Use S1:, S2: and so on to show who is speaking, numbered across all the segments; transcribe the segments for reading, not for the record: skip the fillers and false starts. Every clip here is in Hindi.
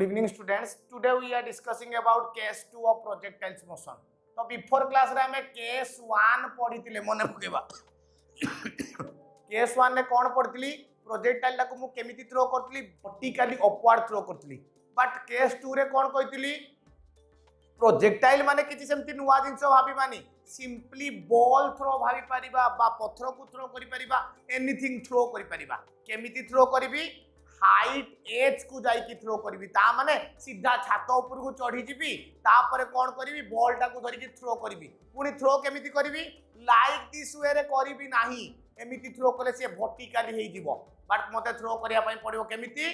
S1: evening students. Today we are discussing about case 2 of projectiles motion. तो before class रे हमें case 1 पढ़िथिले मने पकेबा. case 1 ने कोन पढ़िथिली projectile टाको मु केमिति थ्रो करथिली vertically upward थ्रो करथिली. But case 2 रे कोन कहिथिली प्रोजेक्टाइल माने किछि सेमति नुवा जिंस भाबी मानी सिंपली बॉल थ्रो भाबी परिबा बा पत्थर को थ्रो करि परिबा एनीथिंग थ्रो करि परिबा. केमिति थ्रो करिवि हाइट एज को जाई की थ्रो करिवि ता माने सीधा छात ऊपर को चढ़ी जिवि तापर कोन करिवि बॉल टा को धरि की थ्रो करिवि पुनी थ्रो केमिति करिवि लाइक दिस वे रे करिवि नाही एमिति थ्रो कले से वर्टिकली हेइ जिवो. बट मते थ्रो करिया पई पड़िबो केमिति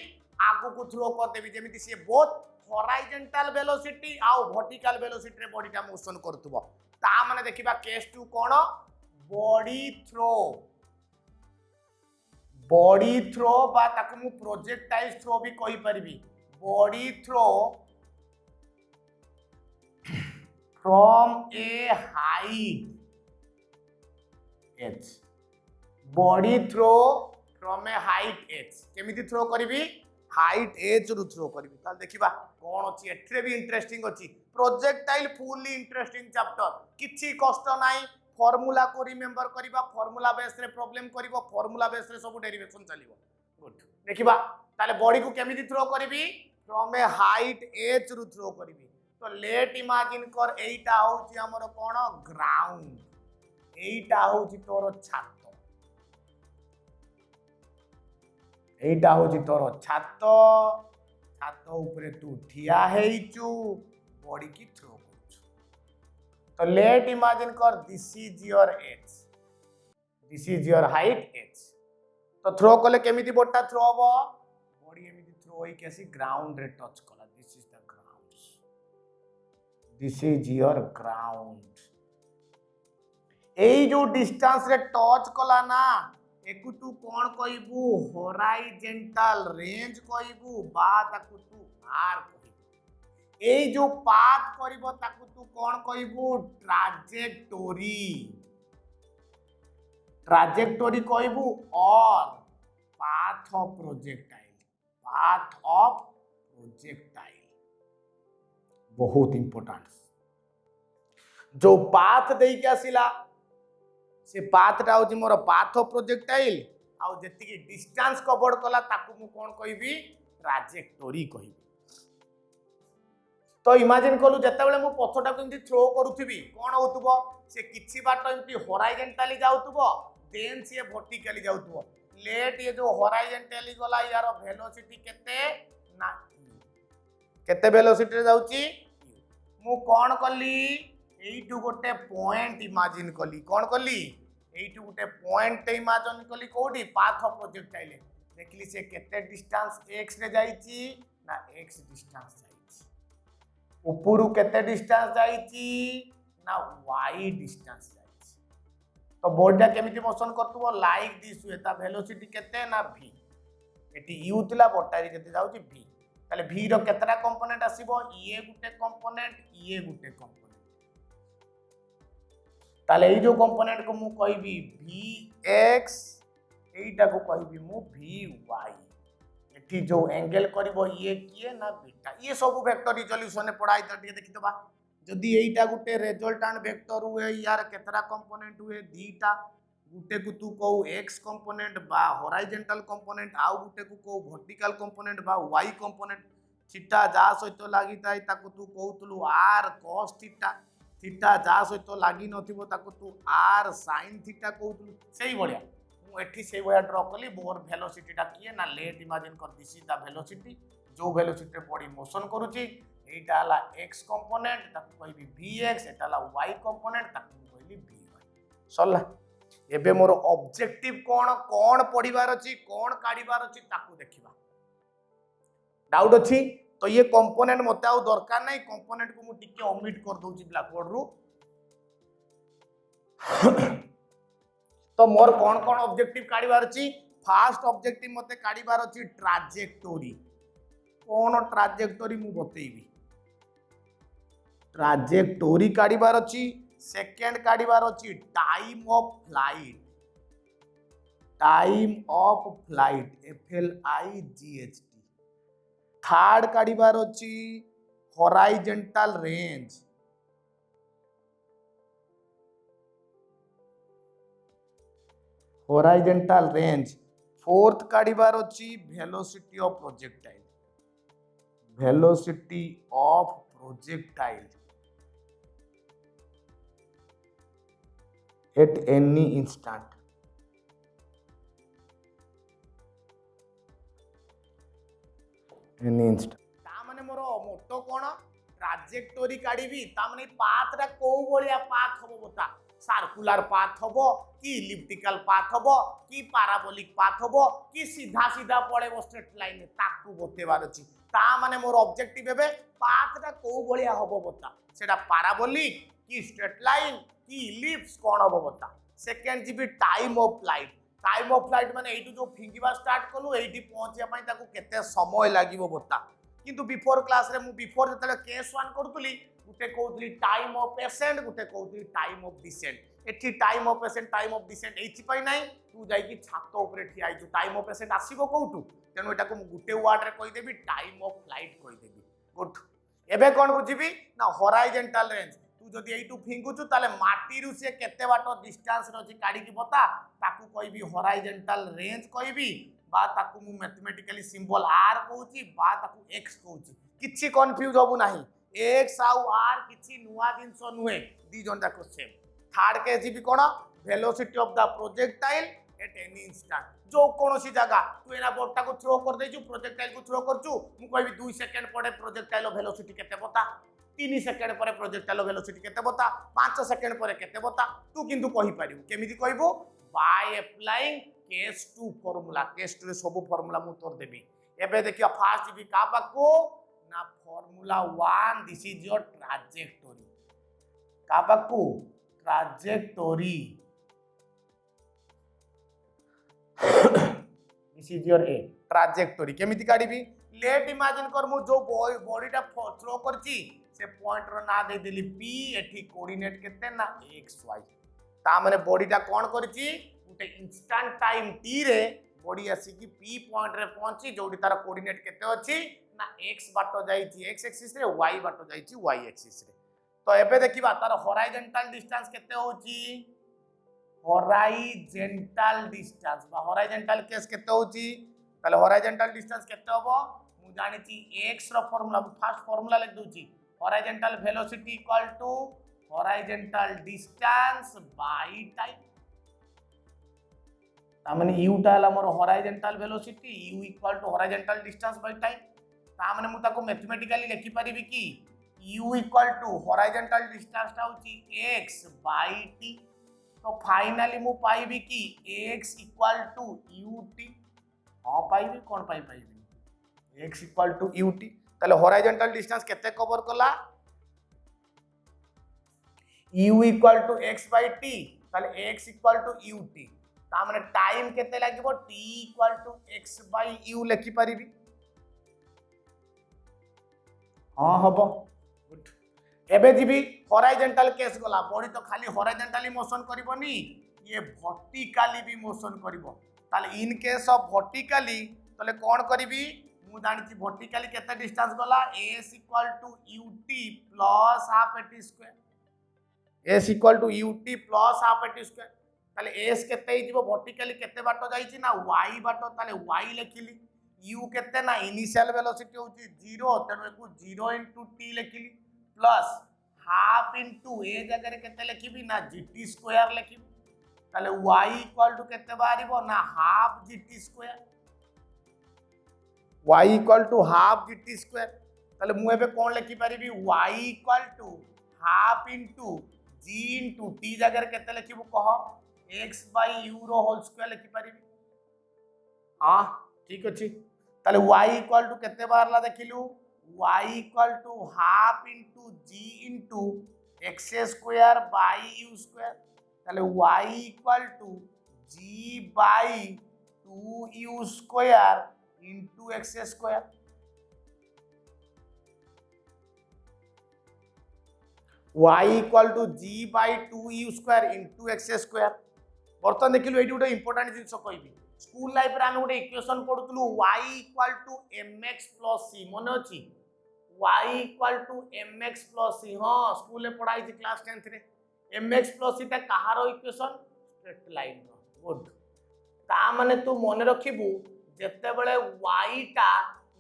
S1: आगु को थ्रो कर देबि जेमिति से बोथ हॉरिजॉन्टल वेलोसिटी आउ वर्टिकल वेलोसिटी रे बॉडीटा मोशन करथुबो. ता माने देखिबा केस 2 कोन बॉडी थ्रो बा ताकु मु प्रोजेक्टाइल थ्रो भी कहि परिबी. Body throw from a height H. Body throw from a height H केमिति थ्रो करिवि हाइट एज रु थ्रो करिवि. ताल देखिबा कोन अछि एठरे भी इंटरेस्टिंग अछि. प्रोजेक्टाइल फुली इंटरेस्टिंग चैप्टर किछि कष्ट नाही. फॉर्मूला को रिमेंबर करिबा फॉर्मूला बेस रे प्रॉब्लम करिवो फॉर्मूला बेस रे सब डेरिवेशन चलिवो. गुड देखिबा ताले बॉडी को केमिति थ्रो करिवि फ्रॉम ए हाइट एज रु थ्रो करिवि. तो लेट इमेजिन कर एइटा होछि हमर कोन ग्राउंड एइटा होछि तोर छात एइटा होछि तोर छात छात ऊपर तू ठिया हेइचू बॉडी की थ्रो करछु. तो लेट इमेजिन कर this is your H this is your height H. तो थ्रो कले केमिति बोटा थ्रो हबो बॉडी एमिति थ्रो होई केसी ग्राउंड रे टच कला. This is the ground this is your ground. एई जो डिस्टेंस रे टच कला ना एकु तू कोन कहबू हॉरिजॉन्टल रेंज कहबू बा ताकु तू आर कहबू. एई जो पाथ करबो ताकु तू कोन कहबू ट्रैजेक्टोरी ट्रैजेक्टोरी कहबू और पाथ ऑफ प्रोजेक्टाइल बहुत इंपोर्टेंट. जो पाथ देई के आसिला से पाथ टा होची मोर पाथ ऑफ प्रोजेक्टाइल आउ जति की डिस्टेंस कवर कला ताकू मु कोन कहबी ट्रैजेक्टोरी कहबी. तो इमेजिन कलु जते बेले मु पथटा को इमति थ्रो करूथिबी कोन होतुबो से किछि बाट इमति हॉरिजॉन्टली जाउतुबो देन से वर्टिकली जाउतुबो. लेट ये जो हॉरिजॉन्टली गला यार वेलोसिटी केते वेलोसिटी रे जाउची मु कोन कली एइटु गोटे पॉइंट इमेजिन कली कोन कली एइटु गोटे पॉइंट इमेजिन कली कोडी पाथ ऑफ प्रोजेक्टाइल देखली से केते डिस्टेंस x रे जाईची ना x डिस्टेंस जाईची ऊपर केते डिस्टेंस जाईची ना y डिस्टेंस जाईची. तो बॉडीटा केमिति मोशन करतुबो लाइक दिस वे ता वेलोसिटी केते ना v एटी u तिला बटारी केते जाउची v. ताले v रो केतरा कंपोनेंट आसीबो ये गुटे कंपोनेंट ताले এই जो कंपोनेंट को मु कहबी vx एइटा को कहबी मु vy. एठी जो एंगल करबो ये किए ना बीटा ये सब वेक्टर रिजोल्यूशन ने पढ़ाई त ଟିକେ देखि दबा. जदी एइटा गुटे रिजल्टेंट वेक्टर हुए यार केतरा कंपोनेंट हुए दीटा गुटे को तू कहू x कंपोनेंट बा हॉरिजॉन्टल कंपोनेंट आउ गुटे को कहू वर्टिकल कंपोनेंट बा y कंपोनेंट थीटा जा सहित लागि ताई ताको तू कहउतलु r cos थीटा थीटा जा सहित लागि नथिबो ताको तू r sin थीटा कहउतलु. सेही बढिया मु एठी सेही बढिया ड्रा कली बोर वेलोसिटी टा किए ना लेट इमेजिन कर दिस इज द वेलोसिटी जो वेलोसिटी रे बॉडी मोशन करूची एटा हला x कंपोनेंट ताको कहबी vx एटा हला y कंपोनेंट ताको कहबी vy. सल्ला एबे मोर ऑब्जेक्टिव कोन पढिबार अछि कोन काढिबार अछि ताको देखिबा. डाउट अछि तो ये कंपोनेंट मते आउ दरकार नहीं कंपोनेंट को मु टिके ओमिट कर दोची ब्लैक बोर्ड रु. तो मोर कोन ऑब्जेक्टिव काढिबार अछि फर्स्ट ऑब्जेक्टिव मते काढिबार अछि ट्रैजेक्टोरी. कोन ट्रैजेक्टोरी मु बतेइबी ट्रैजेक्टोरी काढिबार अछि. सेकंड काढिबार अछि time of flight FLIGHT third काढ़िबार अछि horizontal range, horizontal range. Fourth काढ़िबार अछि velocity of projectile, velocity of projectile at any instant. Any instant ता माने मोर मोटो कोन ट्राजेक्टोरी काढिबी, ता माने पाथ रा को भलिया पाथ हबो बता, सर्कुलर पाथ हबो कि इलिप्टिकल पाथ हबो कि पैराबोलिक पाथ हबो कि सीधा सीधा पड़ेबो स्ट्रेट लाइन ताकू बतेबार अछि। ता माने मोर ऑब्जेक्टिव हेबे पाथ रा को भलिया हबो बता, सेटा पैराबोलिक कि स्ट्रेट लाइन कि इलिप्स कोन हबो बता। Second GB time of flight, time of flight माने एइटु जो फिंगिबा स्टार्ट कलु एइटी पहुंचिया पई ताकू केते समय लागिवो बता। किंतु बिफोर क्लास रे मु बिफोर जतले केस 1 करतुली गुटे कहउतली टाइम ऑफ एसेंट, गुटे कहउतली टाइम ऑफ डिसेंट। एठी time of ascent time of descent एइथि पई नाही, तू जाई कि छात ऊपर ठिया आइछु, टाइम ऑफ एसेंट आसीबो कोउटु, तेनु एटा को मु गुटे वर्ड रे कहि देबी टाइम ऑफ फ्लाइट कहि देबी। गुड। एबे कोन बुझिबी ना हॉराइजेंटल रेंज, तू जदि एइटु फिंगुचु ताले माटी रु से केते बाटो डिस्टेंस रछि काढी कि बता, ताकू कहबी हॉराइजेंटल रेंज कहबी बा ताकू मु मैथमेटिकली सिंबल आर कहूची बा ताकू एक्स कहूची। किछि कंफ्यूज होबु नाही, एक्स आउ आर किछि नुवा जिंस नुहे, दी जन जाको same. Third case GB cone velocity of the projectile at any instant, जो कोनोसी जगह तू एना बोर्डटा को थ्रो कर देजु, प्रोजेक्टाइल को थ्रो करचु, मु कहबी 2 सेकंड पड़े प्रोजेक्टाइल वेलोसिटी केते बता, 3 सेकंड पर प्रोजेक्टाइल वेलोसिटी केते बता, 5 सेकंड पर केते बता। तू किंतु कहि परिबु केमिति कहबो, by applying case 2 formula. Case 2 रे सब फार्मूला मु तोर देबी। एबे देखियो फास्ट जीबी का पाको ना formula 1, this is your trajectory. का पाको trajectory, this is your A trajectory. केमिति काढिबी, लेट इमेजिन कर मु जो बॉडीटा थ्रो करची से पॉइंट रो ना दे देली पी, एठी कोऑर्डिनेट केते ना एक्स वाई। ता माने बॉडीटा कोन करची गुटे इंस्टेंट टाइम टी रे बॉडी आसी कि पी पॉइंट रे पहुंची, जोडी तार कोऑर्डिनेट केते अछि ना एक्स बाटो जाईची एक्स एक्सिस रे, वाई बाटो जाईची वाई एक्सिस रे। तो एबे देखिबा तार हॉराइजेंटल डिस्टेंस केते होची, हॉराइजेंटल डिस्टेंस बा हॉराइजेंटल केस केते होची, ताले हॉराइजेंटल डिस्टेंस केते होबो मु जानिची एक्स रो फार्मूला, फास्ट फार्मूला लिख दोची, horizontal velocity equal to horizontal distance by time. तामने u टा हला मोर horizontal velocity, u equal to horizontal distance by time. तामने मु ताको मैथमेटिकली लिखि परिबी कि u equal to horizontal distance टा होची x बाय t। तो फाइनली मु पाइबी कि x इक्वल टू ut। हां पाइबी कोन पाइबी x इक्वल टू ut। ताले हॉराइजेंटल डिस्टेंस केते कवर कला, u equal to x by t, ताले x इक्वल टू ut। ता माने टाइम केते लागिबो t equal to x by u लिखि परिबी। हां हबो। गुड। एबे जीबी हॉराइजेंटल केस गला, बॉडी तो खाली हॉराइजेंटली मोशन करिवोनी, ये वर्टिकली भी मोशन करिवो। ताले इन केस ऑफ वर्टिकली तले कोन करिवि, मु जानिछि वर्टिकली केते डिस्टेंस गला, s equal to ut plus half a t square, s equal to ut plus half a t square. ताले s केते हिजिबो वर्टिकली केते बाटो जाईची ना y बाटो, ताले y लिखिली। u केते ना इनिशियल वेलोसिटी होची 0, तेनो एकु 0 इनटू t लिखिली प्लस हाफ इनटू ए जगह रे केते लिखिबी ना gt स्क्वायर लिखिबी। ताले y इक्वल टू केते बारिबो ना half gt square, y equal to half gt square. ताले मु एबे कोन लिखि परिबी, y equal to half into g into t जगह रे केते लिखिबो कह, x बाय u रो होल स्क्वायर लिखि परिबी। हां ठीक अछि। ताले y इक्वल टू केते बारला देखिलु, y equal to half into g into x square by u square. ताले y equal to g by 2u square into x square. y equal to g by 2u square into x square. बर्तन देखिलु एठी गोटे इंपोर्टेंट जिंस कहबी, स्कूल लाइफ रे आमे गोटे इक्वेशन पढुतलु y equal to mx plus c मने अछि y equal to mx plus c हां स्कूल रे पढाई थी क्लास 10th रे mx प्लस c ता कहारो इक्वेशन स्ट्रेट लाइन रो गुड ता माने तू मने रखिबू जत्ते बेले y टा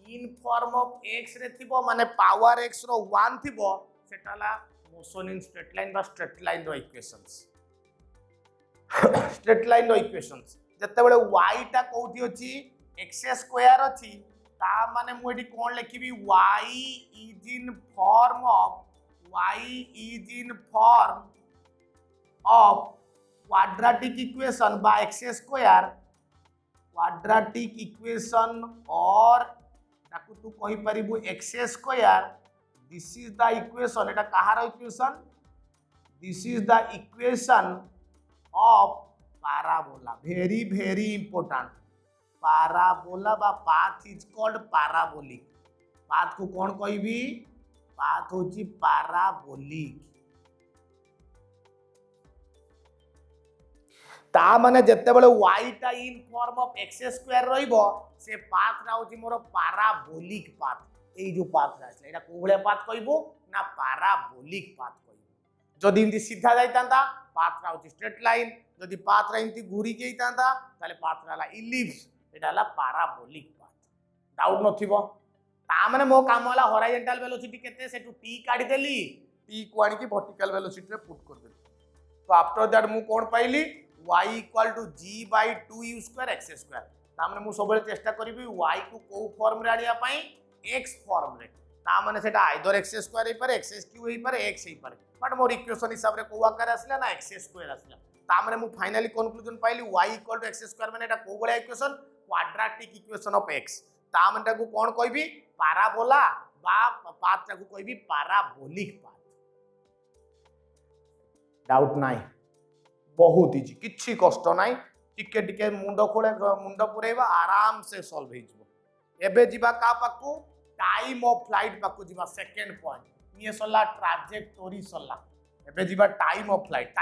S1: इन फॉर्म ऑफ x रे थिबो माने पावर x रो 1 थिबो सेटाला मोशन इन स्ट्रेट लाइन बा स्ट्रेट लाइन रो इक्वेशंस स्ट्रेट लाइन रो इक्वेशंस जत्ते बेले y टा कोठी अछि x स्क्वायर अछि ता माने मु एडी कोन लिखिबी y is in form of quadratic equation बा x स्क्वायर क्वाड्रेटिक इक्वेशन और ताकू तू कहि परिबू x square this is the equation एटा कहार equation this is the equation of parabola very important parabola बा path is called parabolic path को कौन कहबी path होची parabolic ता माने जत्ते बेले y टा in form of x square रहइबो से पाथ रा होची मोर parabolic पाथ एई जो पाथ रासले एटा कोबळे पाथ कहबो ना parabolic पाथ कहबो जदि इनती सीधा जाइतांता पाथ रा होची स्ट्रेट लाइन जदि पाथ रा इनती घुरी के इतांता ताले पाथ रा इलिप्स एटा ला parabolic पाथ डाउट नथिबो ता माने मो काम वाला हॉरिजॉन्टल वेलोसिटी केते सेटू t काढी देली t को आनी की वर्टिकल वेलोसिटी रे पुट कर देली तो आफ्टर दैट मु कोन पाइली y equal to g by 2 u square x square ता माने मु सबले चेष्टा करबी y को को फॉर्म रे आनिया पई x फॉर्म रे ता माने सेटा आइदर x स्क्वायर हे पर x क्यूब हे पर x हे पर बट मोर इक्वेशन हिसाब रे को आकार आसला ना x स्क्वायर आसला ता माने मु फाइनली कंक्लूजन पाइली y equal to x square माने एटा को बळे equation quadratic equation of x ता माने को कोन कहबी पैराबोला बा पाथ को कहबी पैराबोलिक पाथ डाउट नाही बहुत इजी किछि कष्ट नाही टिके टिके मुंडो खोले मुंडो पुरेबा आराम से सॉल्व हे जबो एबे जिबा का पाकू टाइम ऑफ फ्लाइट पाकू जिबा सेकंड पॉइंट ये सल्ला ट्रैजेक्टोरी सल्ला एबे जिबा टाइम ऑफ फ्लाइट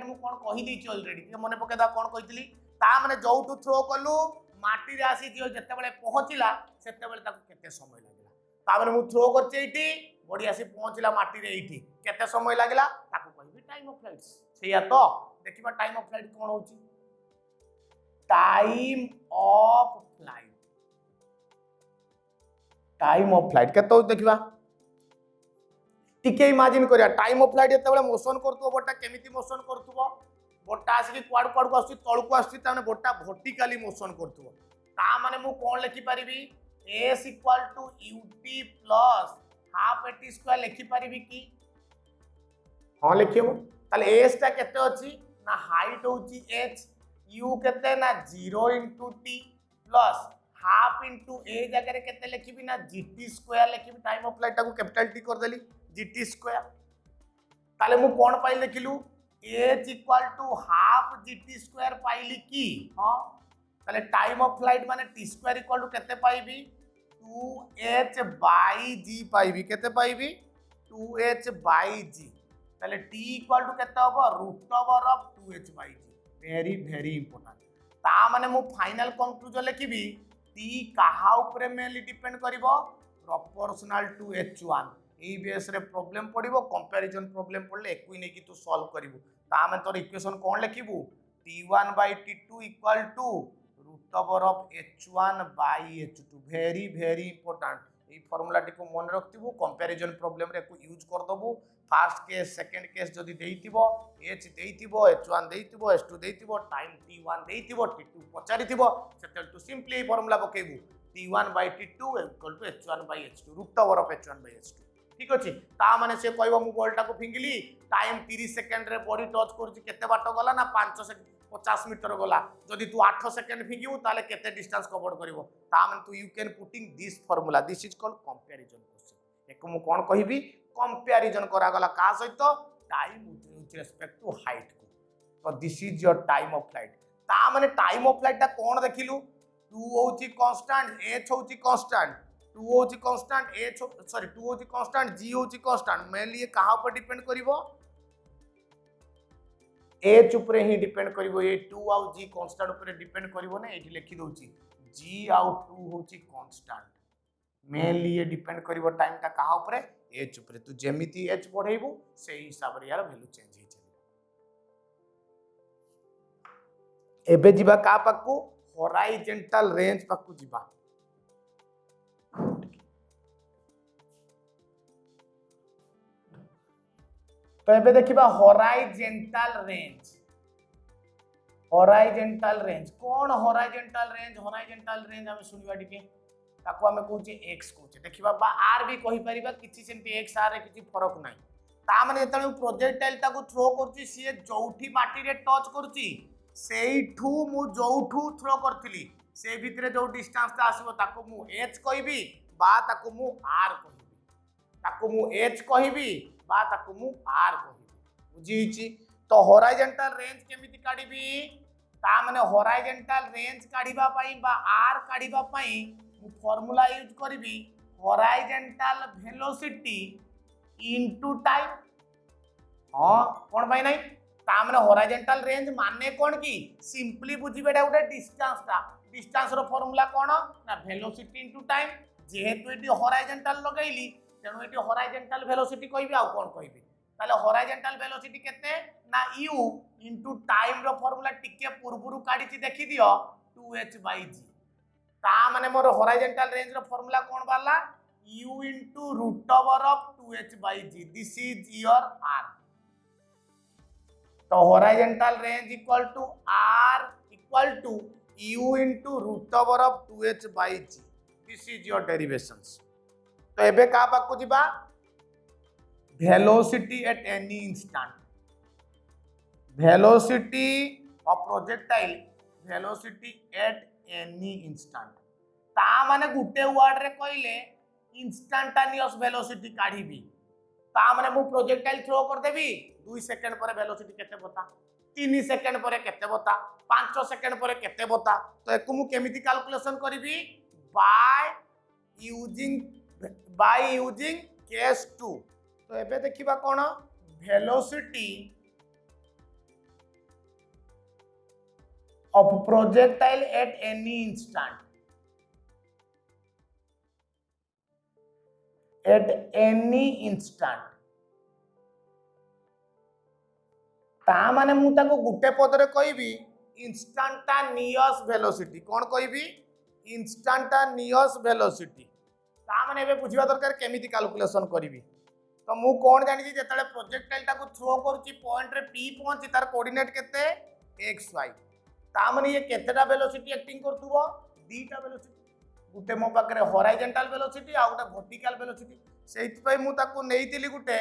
S1: मु कोन कहि दी छी ऑलरेडी के मने पकेदा कोन कहितली ता माने जौटू थ्रो कलु माटी रे आसी दियो जत्ते बेले पहुंचिला सेत्ते बेले ताको केते समय लागला ता माने मु थ्रो करचे इटी बॉडी आसी पहुंचिला माटी रे इटी केते समय लागला ताको कहिबी टाइम ऑफ फ्लाइट सेया तो देखिबा टाइम ऑफ फ्लाइट कोन होची टाइम ऑफ फ्लाइट केतो देखिबा टिके इमेजिन करिया टाइम ऑफ फ्लाइट जते बेले मोशन करतबो बोटा केमिति मोशन करतबो बोटा आसी क्वाड क्वाड को आसी तळ को आसी ताने बोटा वर्टिकली मोशन करतबो ता माने मु कोन लिखि परिबी s equal to ut plus half at square लिखि परिबी की हां लिखिबो ताले s ता केते अछि ना हाइट होची h u केते ना 0 * t plus half into A जगह रे केते लिखिबी ना gt स्क्वायर लिखिबी टाइम ऑफ फ्लाइट को कैपिटल टी कर देली gt स्क्वायर ताले मु कोन पाइल लिखिलु h equal to half gt square पाइली की हां ताले टाइम ऑफ फ्लाइट माने t स्क्वायर इक्वल टू केते पाइबी 2h बाय g पाइबी केते पाइबी 2h बाय g ताले t इक्वल टू केते होबो √ओवर of 2h by g very important ता माने मु फाइनल कंक्लूजन लिखिबी t कहा ऊपर मेनली डिपेंड करिवो प्रोपोर्शनल टू h1 एई बेस रे प्रॉब्लम पडिवो कंपैरिजन प्रॉब्लम पडले एकui नै कि तू सॉल्व करिवो ता में तोर इक्वेशन कोन लिखिबू t1 bye t2 equal to √ओवर of h1 by h2 very important एई फार्मूला टी को मन रखतिबू कंपैरिजन प्रॉब्लम रे को यूज कर दबू फर्स्ट केस सेकंड केस जदी देइतिबो h देइतिबो h1 देइतिबो h2 देइतिबो टाइम t1 देइतिबो t2 पचारितिबो सेटल टू सिंपली फार्मूला पकेबू t1 bye t2 equal to h1 by h2 √ओवर ऑफ h1 बाय h2 ठीक अछि ता माने से कहबो मु बॉलटा को फिंगिली टाइम 30 सेकंड रे बॉडी टच करछि केते बाटो गला ना 5 सेकंड 50 मीटर गला जदि तू 8 सेकंड फिंगिबू ताले केते डिस्टेंस कवर करबो ता माने तू you can putting this formula this is called comparison question एको मु कोन कहिबी कंपैरिजन करा गला का सहित time with respect to height को तो this is your time of flight ता माने टाइम ऑफ फ्लाइट ता कोन देखिलु 2 होची कांस्टेंट h होची कांस्टेंट 2 होची कांस्टेंट h सॉरी 2 होची कांस्टेंट g होची कांस्टेंट मेनली ये कहां पर डिपेंड करिवो एच उपरे ही डिपेंड करिवो ए 2 आउ जी कांस्टेंट उपरे डिपेंड करिवो ना एठी लिखि दोची जी आउ 2 होची कांस्टेंट मेनली ये डिपेंड करिवो टाइम ता कहा उपरे एच उपरे तू जेमिति एच बढ़ेबू से हिसाब रे यार वैल्यू चेंज हे चली एबे जिबा का पाकू हॉराइजॉन्टल रेंज पाकू जिबा तो एबे देखिबा हॉराइजॉन्टल रेंज कौन हॉराइजॉन्टल रेंज हम सुनिबा टिके ताको हमें कहूचे x कहूचे देखिबा बा r भी कहि परिबा किछि सेंती x r रे किछि फरक नाही ता माने जेतले प्रोजेक्टाइल ताको थ्रो करछि सिए जौठी माटी रे टच करछि सेइठू मु जौठू थ्रो करथिली से भितरे जो डिस्टेंस ता आसीबो ताको मु h कहबी बा ताको मु r कहबी ताको मु h कहबी बा ताको मु r कहबी बुझिछि तो हॉराइजॉन्टल रेंज केमिति काढिबी ता माने हॉराइजॉन्टल रेंज काढिबा पई बा r काढिबा पई मु फार्मूला यूज करबी हॉराइजॉन्टल वेलोसिटी इनटू टाइम हां कोन भाई नहीं ता माने हॉराइजॉन्टल रेंज माने कोन की सिंपली बुझिबेडा उडे डिस्टेंस रो फार्मूला कोन ना वेलोसिटी इनटू टाइम जेहेतु एटी हॉराइजॉन्टल लगाइली तेनु एटी हॉराइजॉन्टल वेलोसिटी कहबी आ कोन कहबी ताले हॉराइजॉन्टल वेलोसिटी केते ना u इनटू टाइम रो फार्मूला टिके पूर्वरु काढिछि देखि दियो 2h/g ता माने मोर हॉराइजॉन्टल रेंज रो फार्मूला कोन बाला u into root over of 2h/g this is your r तो horizontal range equal to r equal to u into root over of 2h/g this is your derivations तो एबे का पाकु जिबा velocity at any instant velocity of projectile velocity at any instant ता माने गुटे वर्ड रे कहले इंस्टेंटेनियस वेलोसिटी काढीबी ता माने मु प्रोजेक्टाइल थ्रो कर देबी 2 सेकंड पर वेलोसिटी केते बता 3 सेकंड पर केते बता 5 सेकंड पर केते बता तो एकु मु केमिति कैलकुलेशन करबी बाय यूजिंग केस 2 तो एबे देखिबा कोन velocity of projectile at any instant ता माने मु ताको गुटे पद रे कहबी इंस्टेंटेनियस वेलोसिटी कोन कहबी इंस्टेंटेनियस वेलोसिटी ता माने एबे बुझिबा दरकार केमिति कैलकुलेशन करबी तो मु कोन जानि छी जेतले प्रोजेक्टाइल टाको थ्रो करछि पॉइंट रे p पहुंची तार कोऑर्डिनेट केते xy ता माने ये केतेटा वेलोसिटी एक्टिंग करथुबो दीटा वेलोसिटी गुटे मो पाकरे हॉराइजॉन्टल वेलोसिटी आ गुटे वर्टिकल वेलोसिटी सेति पई मु ताको नेइतिली गुटे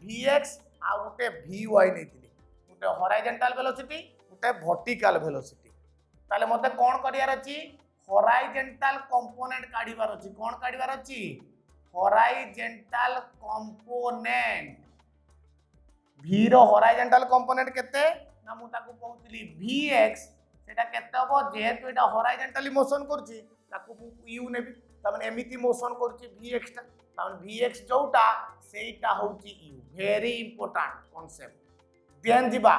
S1: vx आ गुटे vy नेइतिली गुटे हॉराइजॉन्टल वेलोसिटी गुटे वर्टिकल वेलोसिटी ताले मते कोन करियार अछि हॉराइजॉन्टल कंपोनेंट काढिबार अछि कोन काढिबार अछि हॉराइजॉन्टल कंपोनेंट v रो हॉराइजॉन्टल कंपोनेंट केते ना मु ताको कहउतली vx सेटा केते होबो जेहेतु एटा हॉराइजॉन्टली मोशन करछि ताको u नेबी त माने एमिति मोशन करछि vx ता त माने vx जोटा सेटा होछि u very important concept then जिबा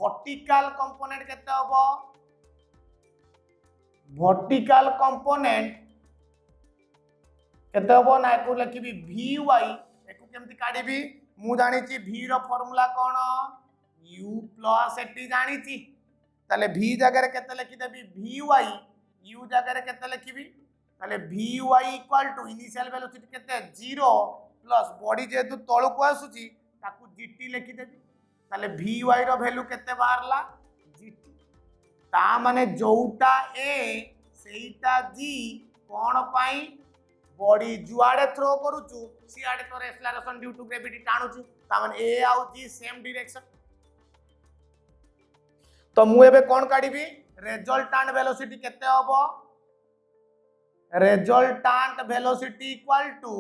S1: वर्टिकल कंपोनेंट केते होबो वर्टिकल कंपोनेंट केते होबो ना एको लिखिबी vy एको केमति काढिबी मु जानि छी v रो फार्मूला कोन u प्लस एटी जानि छी ताले v जगह रे केते लिखि देबी vy u जगह रे केते लिखिबी ताले vy equal to initial velocity केते 0 प्लस बॉडी जेतु तळु को आसुची ताकू gt लिखि देबी ताले vy रो वैल्यू केते बाहरला gt ता माने जोटा a सेटा g कोन पाई बॉडी जुआडे थ्रो करूचु सिआडे तोर एक्सेलरेशन ड्यू टू ग्रेविटी टाणुचु ता माने a आउ g सेम डायरेक्शन तो मु एबे कोन काढिबी रिजल्टेंट वेलोसिटी केते होबो resultant velocity equal to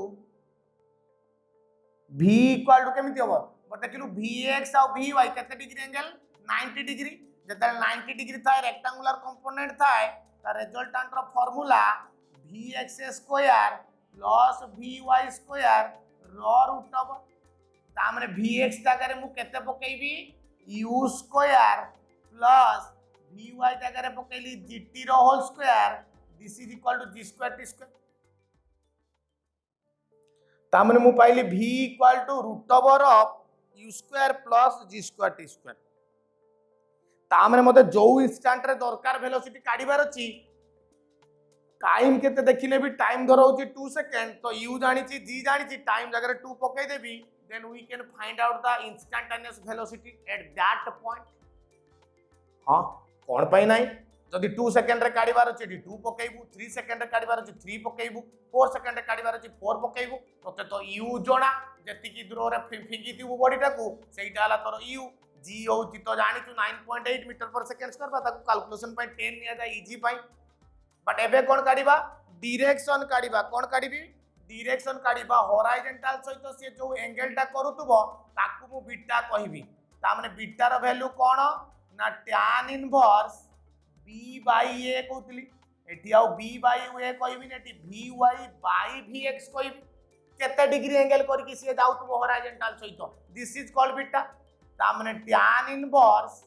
S1: v equal to केमिति होबो बट देखिलु vx आउ vy केते डिग्री एंगल 90 डिग्री जते 90 डिग्री थाए रेक्टेंगुलर कंपोनेंट थाए ता रिजल्टेंट रो formula vx square plus vy square रो रूट ओवर ता माने vx जगह रे मु केते पकेइबी u square plus v y जगह पकेली जीटी रो whole square this is equal to g square t square तामने मु पाइली v equal to root over of u square plus g square t square तामने मते जो इंस्टेंट रे दरकार वेलोसिटी काढिबार अछि टाइम केते देखिले भी टाइम धरो होची 2 सेकंड तो u जानि छी g जानि छी टाइम जगह 2 पकाई देबी then we can find out the instantaneous velocity at that point हां कोन पई नाही जदि 2 सेकंड रे काढिबार अछि 2 पकाइबू 3 सेकंड रे काढिबार अछि 3 पकाइबू 4 सेकंड रे काढिबार अछि 4 पकाइबू तते तो u जोना जति की दूर रे फिंगी दिबू बॉडीटा को सेइटा हला तोर u g होची तो जानि तू 9.8 मीटर पर सेकंड करबा ताको कैलकुलेशन पई 10 निया जाय इजी पई बट एबे कोन काढिबा डायरेक्शन काढिबा कोन काढिबी डायरेक्शन काढिबा हॉरिजॉन्टल सहित से जो एंगल टा करूतबो ताकू मु बीटा कहिबी ता माने बीटा रो वैल्यू कोन ना tan inverse b by a कहतली एठी आउ b बाय a कहबी नेटी vy बाय vx कहबी केते डिग्री एंगल करके से जाउतबो हॉरिजॉन्टल सहित दिस इज कॉल्ड बीटा ता माने tan इनवर्स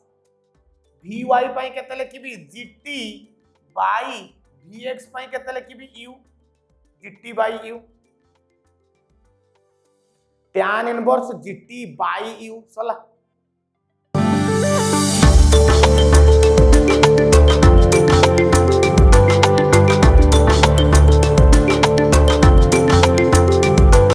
S1: vy पई केते लिखिबी gt बाय vx पई केते लिखिबी u gt by u tan inverse gt by u सला